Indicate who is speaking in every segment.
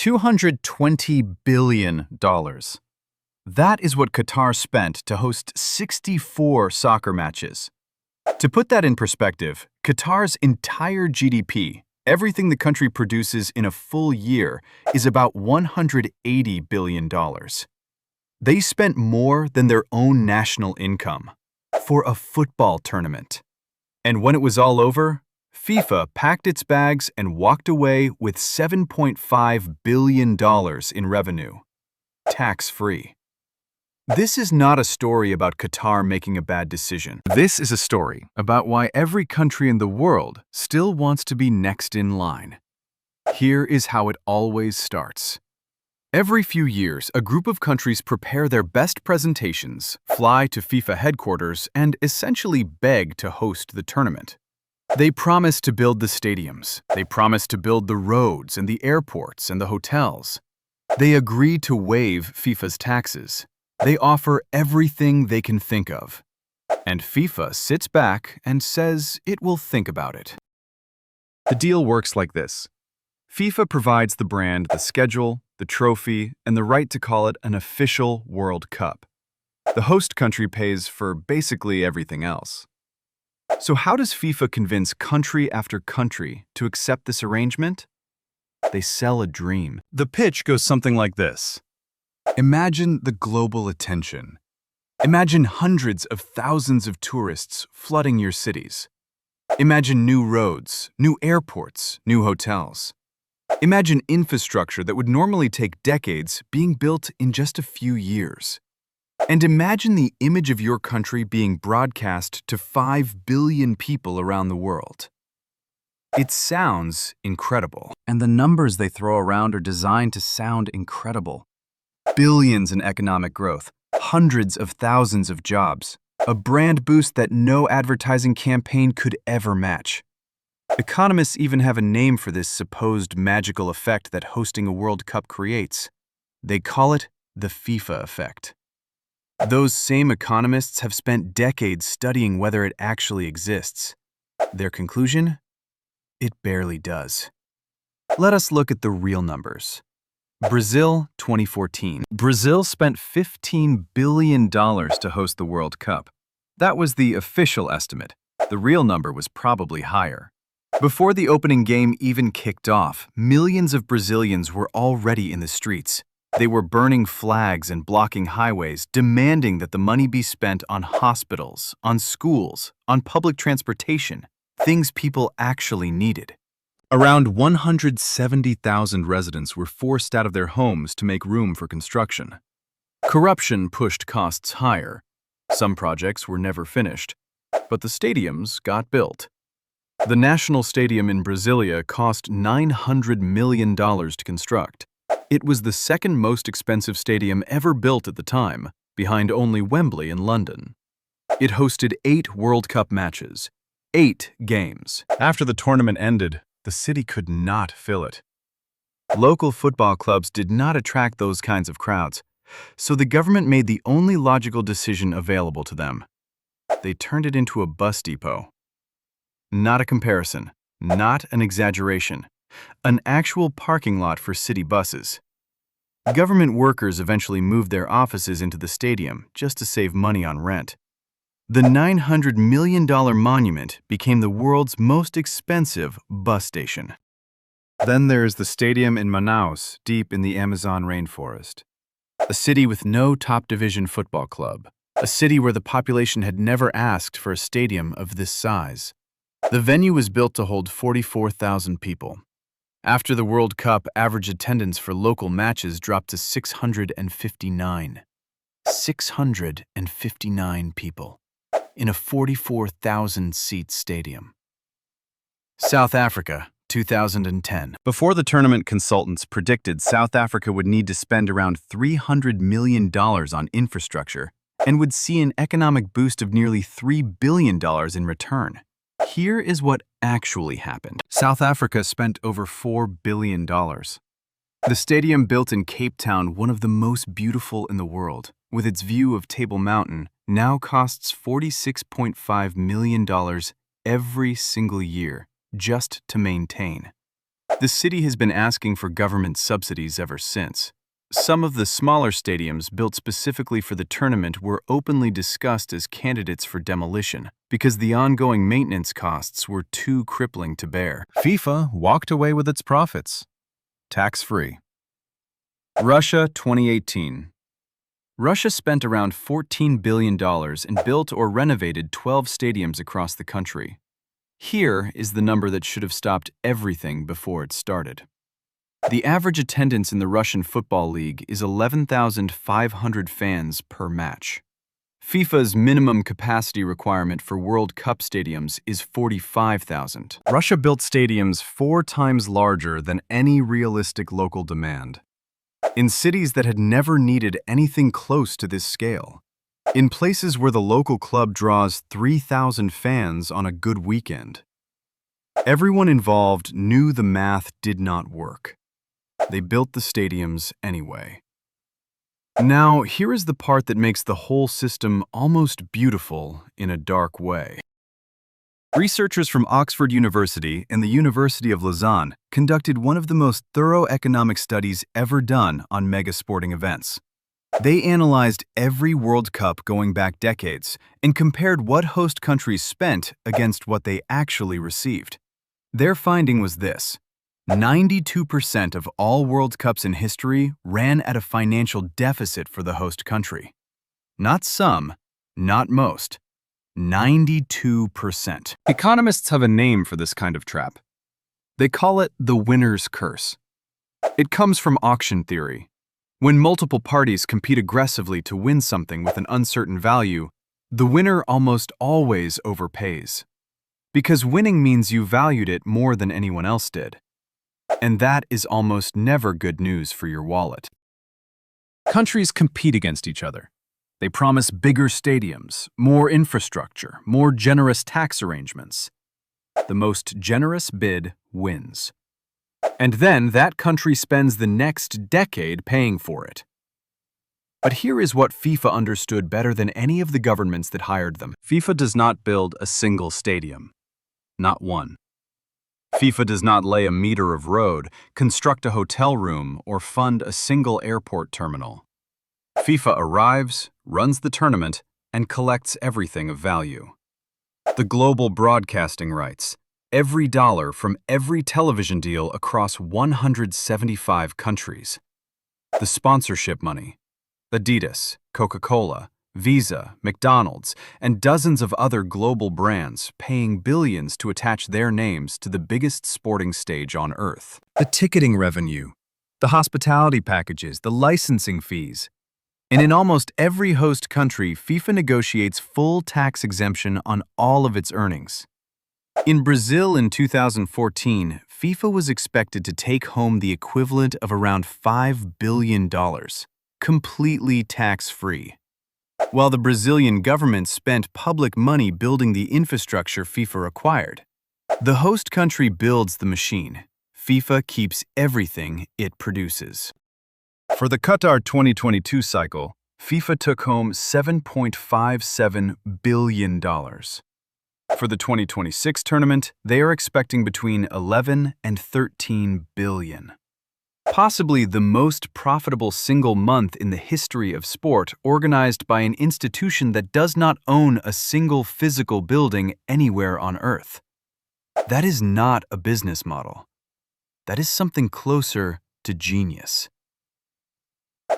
Speaker 1: $220 billion. That is what Qatar spent to host 64 soccer matches. To put that in perspective, Qatar's entire GDP, everything the country produces in a full year, is about $180 billion. They spent more than their own national income for a football tournament. And when it was all over, FIFA packed its bags and walked away with $7.5 billion in revenue, tax-free. This is not a story about Qatar making a bad decision. This is a story about why every country in the world still wants to be next in line. Here is how it always starts. Every few years, a group of countries prepare their best presentations, fly to FIFA headquarters, and essentially beg to host the tournament. They promise to build the stadiums. They promise to build the roads and the airports and the hotels. They agree to waive FIFA's taxes. They offer everything they can think of. And FIFA sits back and says it will think about it. The deal works like this. FIFA provides the brand the schedule, the trophy, and the right to call it an official World Cup. The host country pays for basically everything else. So how does FIFA convince country after country to accept this arrangement? They sell a dream. The pitch goes something like this. Imagine the global attention. Imagine hundreds of thousands of tourists flooding your cities. Imagine new roads, new airports, new hotels. Imagine infrastructure that would normally take decades being built in just a few years. And imagine the image of your country being broadcast to 5 billion people around the world. It sounds incredible. And the numbers they throw around are designed to sound incredible. Billions in economic growth, hundreds of thousands of jobs, a brand boost that no advertising campaign could ever match. Economists even have a name for this supposed magical effect that hosting a World Cup creates. They call it the FIFA effect. Those same economists have spent decades studying whether it actually exists. Their conclusion? It barely does. Let us look at the real numbers. Brazil, 2014. Brazil spent $15 billion to host the World Cup. That was the official estimate. The real number was probably higher. Before the opening game even kicked off, millions of Brazilians were already in the streets. They were burning flags and blocking highways, demanding that the money be spent on hospitals, on schools, on public transportation, things people actually needed. Around 170,000 residents were forced out of their homes to make room for construction. Corruption pushed costs higher. Some projects were never finished, but the stadiums got built. The national stadium in Brasilia cost $900 million to construct. It was the second most expensive stadium ever built at the time, behind only Wembley in London. It hosted 8 World Cup matches, 8 games. After the tournament ended, the city could not fill it. Local football clubs did not attract those kinds of crowds, so the government made the only logical decision available to them. They turned it into a bus depot. Not a comparison, not an exaggeration, an actual parking lot for city buses. Government workers eventually moved their offices into the stadium just to save money on rent. The $900 million monument became the world's most expensive bus station. Then there's the stadium in Manaus, deep in the Amazon rainforest. A city with no top-division football club. A city where the population had never asked for a stadium of this size. The venue was built to hold 44,000 people. After the World Cup, average attendance for local matches dropped to 659. 659 people in a 44,000-seat stadium. South Africa, 2010. Before the tournament, consultants predicted South Africa would need to spend around $300 million on infrastructure and would see an economic boost of nearly $3 billion in return. Here is what actually happened. South Africa spent over $4 billion. The stadium, built in Cape Town, one of the most beautiful in the world, with its view of Table Mountain, now costs $46.5 million every single year just to maintain. The city has been asking for government subsidies ever since. Some of the smaller stadiums built specifically for the tournament were openly discussed as candidates for demolition because the ongoing maintenance costs were too crippling to bear. FIFA walked away with its profits. Tax-free. Russia 2018. Russia spent around $14 billion and built or renovated 12 stadiums across the country. Here is the number that should have stopped everything before it started. The average attendance in the Russian Football League is 11,500 fans per match. FIFA's minimum capacity requirement for World Cup stadiums is 45,000. Russia built stadiums 4 times larger than any realistic local demand, in cities that had never needed anything close to this scale, in places where the local club draws 3,000 fans on a good weekend. Everyone involved knew the math did not work. They built the stadiums anyway. Now, here is the part that makes the whole system almost beautiful in a dark way. Researchers from Oxford University and the University of Lausanne conducted one of the most thorough economic studies ever done on mega sporting events. They analyzed every World Cup going back decades and compared what host countries spent against what they actually received. Their finding was this: 92% of all World Cups in history ran at a financial deficit for the host country. Not some, not most. 92%. Economists have a name for this kind of trap. They call it the winner's curse. It comes from auction theory. When multiple parties compete aggressively to win something with an uncertain value, the winner almost always overpays. Because winning means you valued it more than anyone else did. And that is almost never good news for your wallet. Countries compete against each other. They promise bigger stadiums, more infrastructure, more generous tax arrangements. The most generous bid wins. And then that country spends the next decade paying for it. But here is what FIFA understood better than any of the governments that hired them. FIFA does not build a single stadium. Not one. FIFA does not lay a meter of road, construct a hotel room, or fund a single airport terminal. FIFA arrives, runs the tournament, and collects everything of value. The global broadcasting rights, every dollar from every television deal across 175 countries. The sponsorship money, Adidas, Coca-Cola, Visa, McDonald's, and dozens of other global brands paying billions to attach their names to the biggest sporting stage on Earth. The ticketing revenue, the hospitality packages, the licensing fees. And in almost every host country, FIFA negotiates full tax exemption on all of its earnings. In Brazil in 2014, FIFA was expected to take home the equivalent of around $5 billion, completely tax-free. While the Brazilian government spent public money building the infrastructure FIFA acquired. The host country builds the machine. FIFA keeps everything it produces. For the Qatar 2022 cycle, FIFA took home $7.57 billion. For the 2026 tournament, they are expecting between 11 and 13 billion. Possibly the most profitable single month in the history of sport, organized by an institution that does not own a single physical building anywhere on Earth. That is not a business model. That is something closer to genius.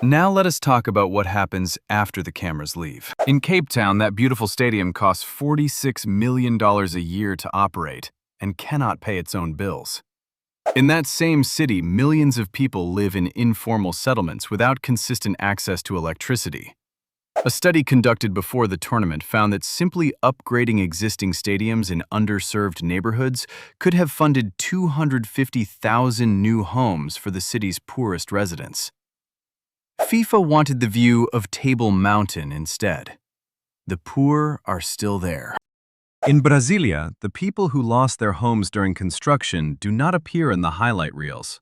Speaker 1: Now let us talk about what happens after the cameras leave. In Cape Town, that beautiful stadium costs $46 million a year to operate and cannot pay its own bills. In that same city, millions of people live in informal settlements without consistent access to electricity. A study conducted before the tournament found that simply upgrading existing stadiums in underserved neighborhoods could have funded 250,000 new homes for the city's poorest residents. FIFA wanted the view of Table Mountain instead. The poor are still there. In Brasilia, the people who lost their homes during construction do not appear in the highlight reels.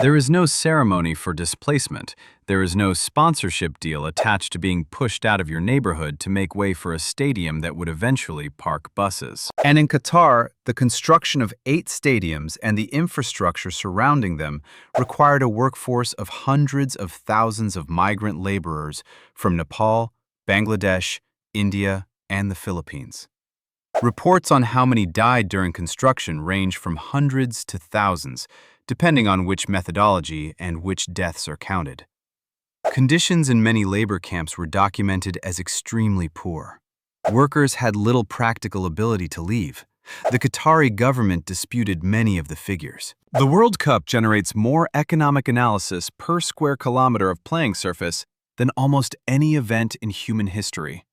Speaker 1: There is no ceremony for displacement. There is no sponsorship deal attached to being pushed out of your neighborhood to make way for a stadium that would eventually park buses. And in Qatar, the construction of 8 stadiums and the infrastructure surrounding them required a workforce of hundreds of thousands of migrant laborers from Nepal, Bangladesh, India, and the Philippines. Reports on how many died during construction range from hundreds to thousands, depending on which methodology and which deaths are counted. Conditions in many labor camps were documented as extremely poor. Workers had little practical ability to leave. The Qatari government disputed many of the figures. The World Cup generates more economic analysis per square kilometer of playing surface than almost any event in human history.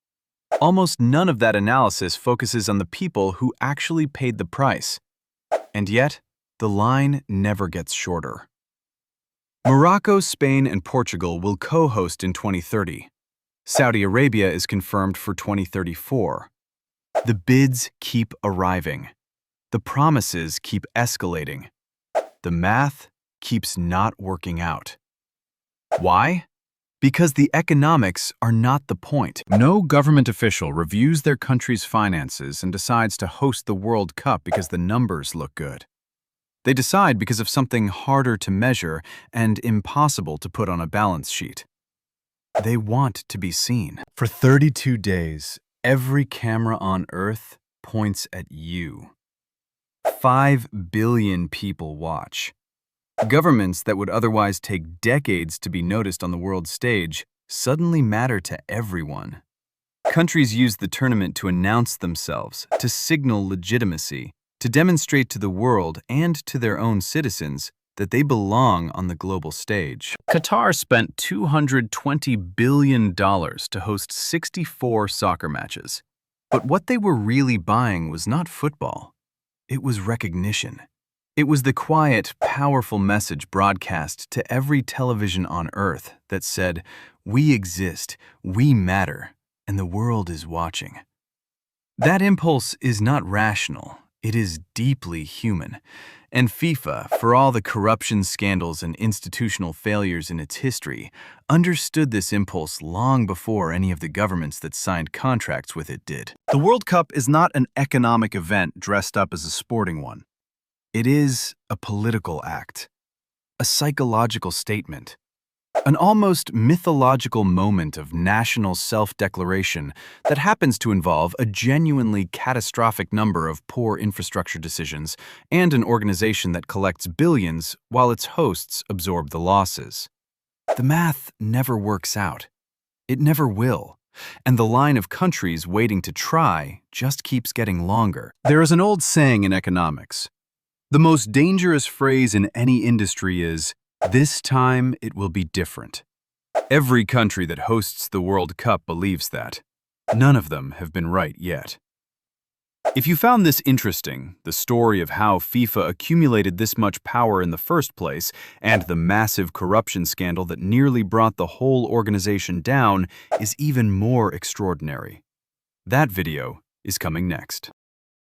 Speaker 1: Almost none of that analysis focuses on the people who actually paid the price. And yet, the line never gets shorter. Morocco, Spain, and Portugal will co-host in 2030. Saudi Arabia is confirmed for 2034. The bids keep arriving. The promises keep escalating. The math keeps not working out. Why? Because the economics are not the point. No government official reviews their country's finances and decides to host the World Cup because the numbers look good. They decide because of something harder to measure and impossible to put on a balance sheet. They want to be seen. For 32 days, every camera on Earth points at you. 5 billion people watch. Governments that would otherwise take decades to be noticed on the world stage suddenly matter to everyone. Countries use the tournament to announce themselves, to signal legitimacy, to demonstrate to the world and to their own citizens that they belong on the global stage. Qatar spent $220 billion to host 64 soccer matches. But what they were really buying was not football. It was recognition. It was the quiet, powerful message broadcast to every television on Earth that said, "We exist, we matter, and the world is watching." That impulse is not rational. It is deeply human. And FIFA, for all the corruption scandals and institutional failures in its history, understood this impulse long before any of the governments that signed contracts with it did. The World Cup is not an economic event dressed up as a sporting one. It is a political act, a psychological statement, an almost mythological moment of national self-declaration that happens to involve a genuinely catastrophic number of poor infrastructure decisions and an organization that collects billions while its hosts absorb the losses. The math never works out. It never will. And the line of countries waiting to try just keeps getting longer. There is an old saying in economics. The most dangerous phrase in any industry is, "This time it will be different." Every country that hosts the World Cup believes that. None of them have been right yet. If you found this interesting, the story of how FIFA accumulated this much power in the first place and the massive corruption scandal that nearly brought the whole organization down is even more extraordinary. That video is coming next.